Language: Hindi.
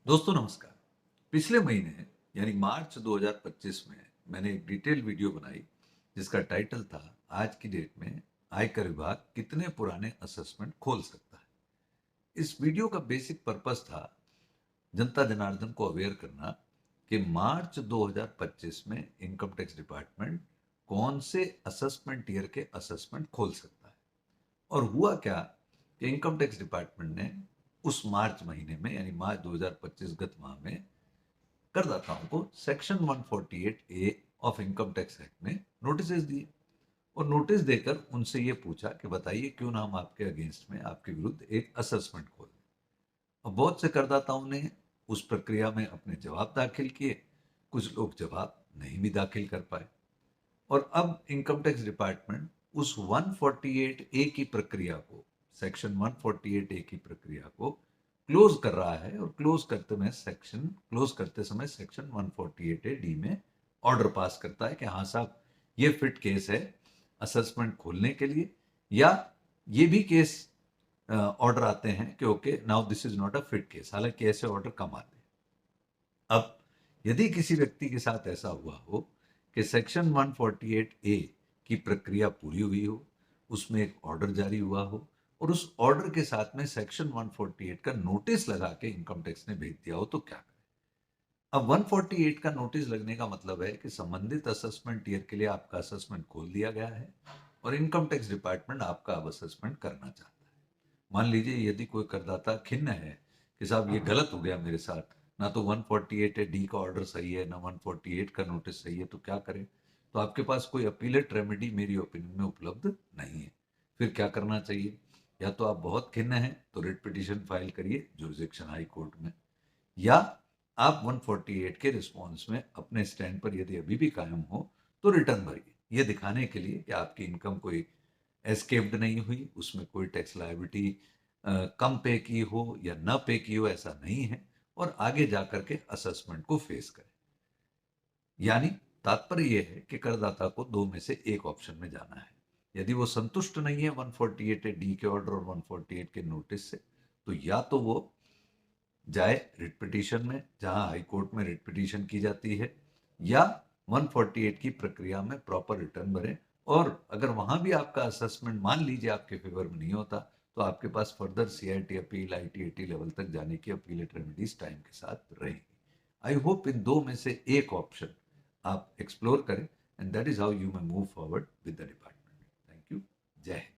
दोस्तों नमस्कार। पिछले महीने यानी मार्च 2025 में मैंने एक डिटेल वीडियो बनाई जिसका टाइटल था आज की डेट में आयकर विभाग कितने पुराने असेसमेंट खोल सकता है। इस वीडियो का बेसिक पर्पस था जनता जनार्दन को अवेयर करना कि मार्च 2025 में इनकम टैक्स डिपार्टमेंट कौन से असेसमेंट ईयर के असेसमेंट खोल सकता है। और हुआ क्या कि इनकम टैक्स डिपार्टमेंट ने उस मार्च महीने में यानी मार्च 2025 गत माह में करदाताओं को section 148 A of income tax act में नोटिस दिए और नोटिस देकर उनसे ये पूछा कि बताइए क्यों ना हम आपके अगेंस्ट में आपके विरुद्ध एक असेसमेंट खोल दें। और बहुत से करदाताओं ने उस प्रक्रिया में अपने जवाब दाखिल किए, कुछ लोग जवाब नहीं भी दाखिल कर पाए। और अब इनकम टैक्स डिपार्टमेंट उस 148 ए की प्रक्रिया को, सेक्शन 148 ए की प्रक्रिया को क्लोज कर रहा है और क्लोज करते समय सेक्शन 148 ए डी में ऑर्डर पास करता है कि हाँ साहब ये फिट केस है असेसमेंट खोलने के लिए, या ये भी केस ऑर्डर आते हैं कि okay now this is not a fit case. हालांकि ऐसे ऑर्डर कम आते हैं। अब यदि किसी व्यक्ति के साथ ऐसा हुआ हो कि सेक्शन 148 ए की प्रक्रिया पूरी हुई हो, उसमें एक ऑर्डर जारी हुआ हो और उस ऑर्डर के साथ में सेक्शन 148 का नोटिस लगा के इनकम टैक्स ने भेज दिया हो, तो क्या करें। अब 148 का नोटिस लगने का मतलब है कि संबंधित असेसमेंट ईयर के लिए आपका असेसमेंट खोल दिया गया है और इनकम टैक्स डिपार्टमेंट आपका अब असेसमेंट करना चाहता है। मान लीजिए यदि कोई करदाता खिन्न है कि साहब ये गलत हो गया मेरे साथ, ना तो 148 है डी का ऑर्डर सही है, ना 148 का नोटिस सही है, तो क्या करें। तो आपके पास कोई अपीलेट रेमेडी मेरी ओपिनियन में उपलब्ध नहीं है। फिर क्या करना चाहिए, या तो आप बहुत खिन्न हैं तो रिट पिटीशन फाइल करिए जुरिसडिक्शन हाई कोर्ट में, या आप 148 के रिस्पॉन्स में अपने स्टैंड पर यदि अभी भी कायम हो तो रिटर्न भरिए, ये दिखाने के लिए कि आपकी इनकम कोई एस्केप्ड नहीं हुई, उसमें कोई टैक्स लायबिलिटी कम पे की हो या न पे की हो, ऐसा नहीं है। और आगे जाकर के असेसमेंट को फेस करें। यानी तात्पर्य यह है कि करदाता को दो में से एक ऑप्शन में जाना है। यदि वो संतुष्ट नहीं है 148 डी के ऑर्डर और 148 के नोटिस से, तो या तो वो जाए रिट पिटीशन में जहां हाई कोर्ट में रिट पिटीशन की जाती है, या 148 की प्रक्रिया में प्रॉपर रिटर्न भरें। और अगर वहां भी आपका असेसमेंट मान लीजिए आपके फेवर में नहीं होता, तो आपके पास further CIT appeal ITAT level तक जाने की अपीलेट रेमेडीज टाइम के साथ रहेगी। आई होप इन दो में से एक ऑप्शन आप एक्सप्लोर करें, and that is how you may move forward with the department. Thank you. जय हिंद।